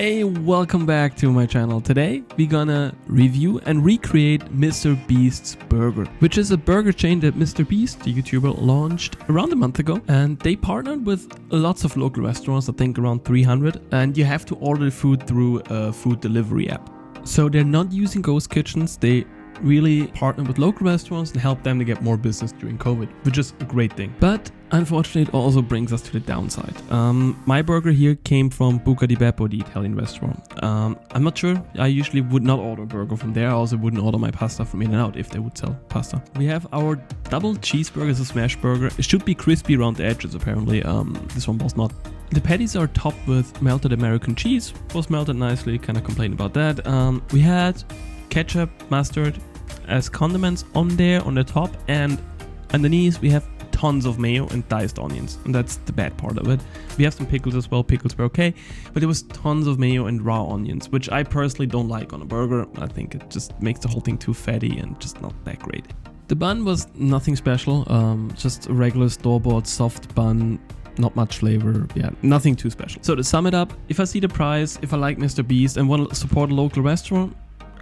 Hey, welcome back to my channel. Today we're gonna review and recreate Mr. Beast's Burger, which is a burger chain that Mr. Beast, the YouTuber, launched around a month ago, and they partnered with lots of local restaurants, I think around 300, and you have to order the food through a food delivery app. So they're not using ghost kitchens, they really partner with local restaurants and help them to get more business during COVID, which is a great thing. But unfortunately, it also brings us to the downside. My burger here came from Buca di Beppo, the Italian restaurant. I'm not sure. I usually would not order a burger from there. I also wouldn't order my pasta from In-N-Out if they would sell pasta. We have our double cheeseburger as a smash burger. It should be crispy around the edges, apparently. This one was not. The patties are topped with melted American cheese. Was melted nicely, kind of complained about that. We had ketchup, mustard as condiments on there on the top, and underneath we have tons of mayo and diced onions, and that's the bad part of it. We have some pickles as well. Pickles were okay, but there was tons of mayo and raw onions, which I personally don't like on a burger. I think it just makes the whole thing too fatty and just not that great. The bun was nothing special, just a regular store-bought soft bun. Not much flavor, yeah, nothing too special. So to sum it up, if I see the price, if I like Mr. Beast and want to support a local restaurant,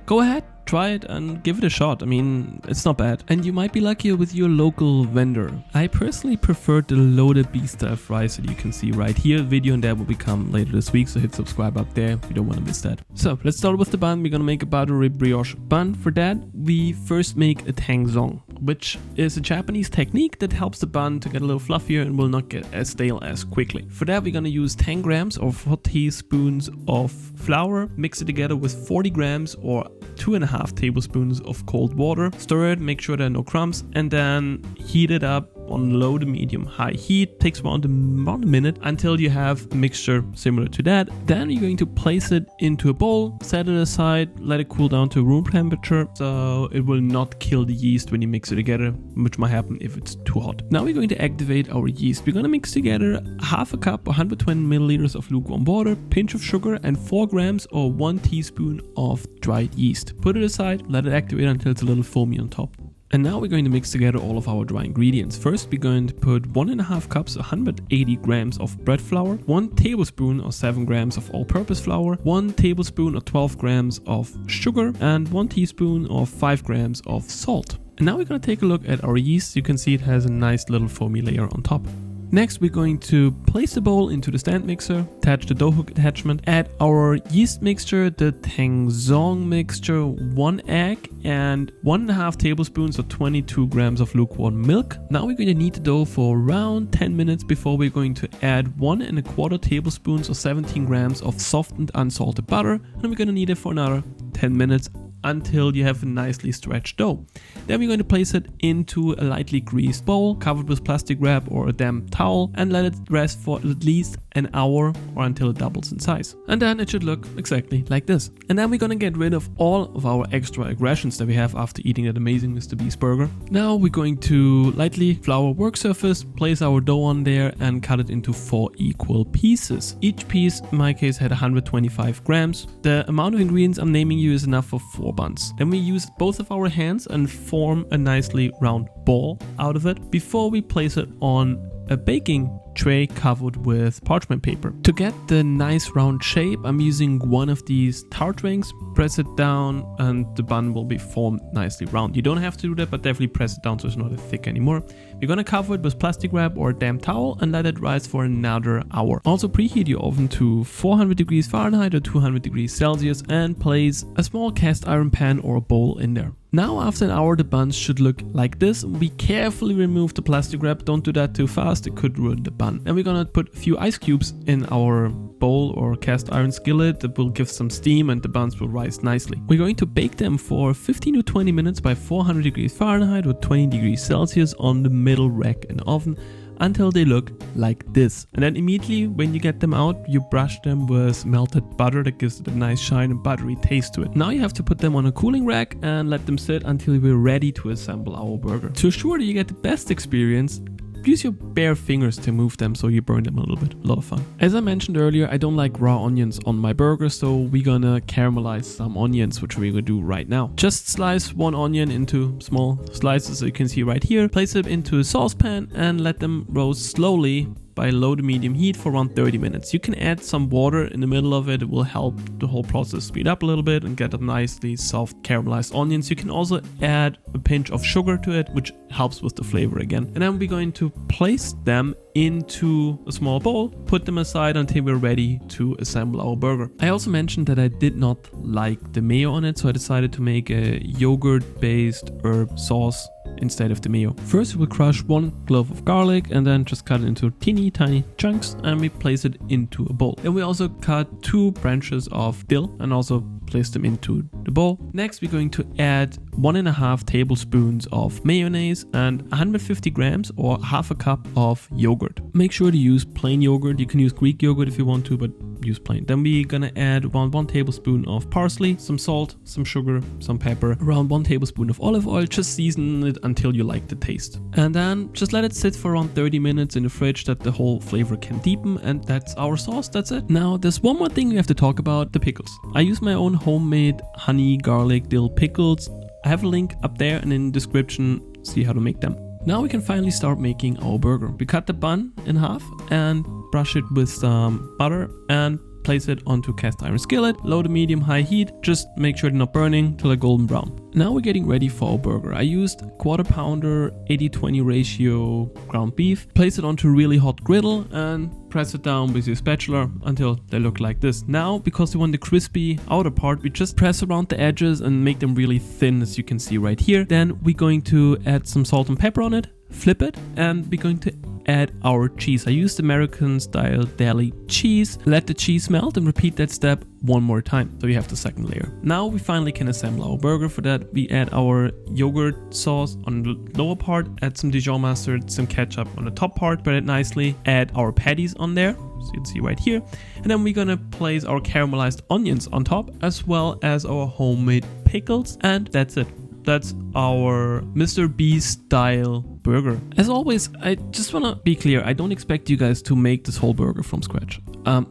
go ahead, try it and give it a shot. I mean, it's not bad. And you might be luckier with your local vendor. I personally prefer the loaded beef style fries that you can see right here. Video on that will become later this week, so hit subscribe up there. You don't want to miss that. So let's start with the bun. We're gonna make a buttery brioche bun. For that, we first make a Tangzong, which is a Japanese technique that helps the bun to get a little fluffier and will not get as stale as quickly. For that, we're gonna use 10 grams or 4 teaspoons of flour, mix it together with 40 grams or 2.5 tablespoons of cold water. Stir it, make sure there are no crumbs, and then heat it up on low to medium high heat. Takes around a minute until you have a mixture similar to that. Then you're going to place it into a bowl, set it aside, let it cool down to room temperature so it will not kill the yeast when you mix it together, which might happen if it's too hot. Now we're going to activate our yeast. We're going to mix together half a cup or 120 milliliters of lukewarm water, pinch of sugar, and 4 grams or 1 teaspoon of dried yeast. Put it aside, let it activate until it's a little foamy on top. And now we're going to mix together all of our dry ingredients. First, we're going to put 1.5 cups, 180 grams of bread flour, 1 tablespoon or 7 grams of all-purpose flour, 1 tablespoon or 12 grams of sugar, and 1 teaspoon or 5 grams of salt. And now we're going to take a look at our yeast. You can see it has a nice little foamy layer on top. Next, we're going to place the bowl into the stand mixer, attach the dough hook attachment, add our yeast mixture, the Tangzong mixture, 1 egg, and 1.5 tablespoons or 22 grams of lukewarm milk. Now we're going to knead the dough for around 10 minutes before we're going to add 1.25 tablespoons or 17 grams of softened unsalted butter, and we're going to knead it for another 10 minutes until you have a nicely stretched dough. Then we're going to place it into a lightly greased bowl covered with plastic wrap or a damp towel and let it rest for at least an hour or until it doubles in size. And then it should look exactly like this. And then we're going to get rid of all of our extra aggressions that we have after eating that amazing Mr. Beast burger. Now we're going to lightly flour work surface, place our dough on there and cut it into 4 equal pieces. Each piece in my case had 125 grams. The amount of ingredients I'm naming you is enough for 4 buns. Then we use both of our hands and form a nicely round ball out of it before we place it on a baking tray covered with parchment paper. To get the nice round shape, I'm using one of these tart rings, press it down and the bun will be formed nicely round. You don't have to do that, but definitely press it down so it's not thick anymore. We're gonna cover it with plastic wrap or a damp towel and let it rise for another hour. Also preheat your oven to 400 degrees Fahrenheit or 200 degrees Celsius and place a small cast iron pan or a bowl in there. Now after an hour the buns should look like this. We carefully remove the plastic wrap, don't do that too fast, it could ruin the bun. Then we're gonna put a few ice cubes in our bowl or cast iron skillet that will give some steam and the buns will rise nicely. We're going to bake them for 15 to 20 minutes by 400 degrees Fahrenheit or 20 degrees Celsius on the middle rack in the oven until they look like this. And then immediately when you get them out, you brush them with melted butter that gives it a nice shine and buttery taste to it. Now you have to put them on a cooling rack and let them sit until we're ready to assemble our burger. To ensure that you get the best experience, use your bare fingers to move them so you burn them a little bit. A lot of fun. As I mentioned earlier, I don't like raw onions on my burger, so we're gonna caramelize some onions, which we're gonna do right now. Just slice 1 onion into small slices, so you can see right here. Place it into a saucepan and let them roast slowly by low to medium heat for around 30 minutes. You can add some water in the middle of it. It will help the whole process speed up a little bit and get a nicely soft caramelized onions. You can also add a pinch of sugar to it, which helps with the flavor again. And then we're going to place them into a small bowl, put them aside until we're ready to assemble our burger. I also mentioned that I did not like the mayo on it, so I decided to make a yogurt-based herb sauce instead of the mayo. First, we'll crush 1 clove of garlic and then just cut it into teeny tiny chunks, and we place it into a bowl. Then we also cut 2 branches of dill and also place them into the bowl. Next, we're going to add 1.5 tablespoons of mayonnaise and 150 grams or half a cup of yogurt. Make sure to use plain yogurt. You can use Greek yogurt if you want to, but use plain. Then we're gonna add around 1 tablespoon of parsley, some salt, some sugar, some pepper, around 1 tablespoon of olive oil. Just season it until you like the taste. And then just let it sit for around 30 minutes in the fridge that the whole flavor can deepen, and that's our sauce. That's it. Now, there's one more thing we have to talk about, the pickles. I use my own homemade honey, garlic, dill pickles. I have a link up there and in the description, see how to make them. Now we can finally start making our burger. We cut the bun in half and brush it with some butter and place it onto a cast iron skillet, low to medium high heat. Just make sure they're not burning till they're golden brown. Now we're getting ready for our burger. I used 1/4 pounder 80-20 ratio ground beef. Place it onto a really hot griddle and press it down with your spatula until they look like this. Now, because we want the crispy outer part, we just press around the edges and make them really thin, as you can see right here. Then we're going to add some salt and pepper on it, flip it, and we're going to add our cheese. I used American style deli cheese. Let the cheese melt and repeat that step 1 more time. So you have the second layer. Now we finally can assemble our burger. For that, we add our yogurt sauce on the lower part, add some Dijon mustard, some ketchup on the top part, spread it nicely, add our patties on there, so you can see right here. And then we're gonna place our caramelized onions on top, as well as our homemade pickles, and that's it. That's our Mr. Beast style burger. As always, I just want to be clear, I don't expect you guys to make this whole burger from scratch.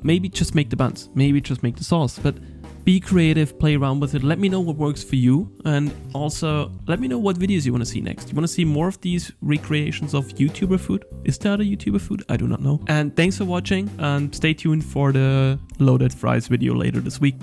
Maybe just make the buns, maybe just make the sauce, but be creative, play around with it. Let me know what works for you, and also let me know what videos you want to see next. You want to see more of these recreations of YouTuber food? Is that a YouTuber food? I do not know. And thanks for watching, and stay tuned for the loaded fries video later this week.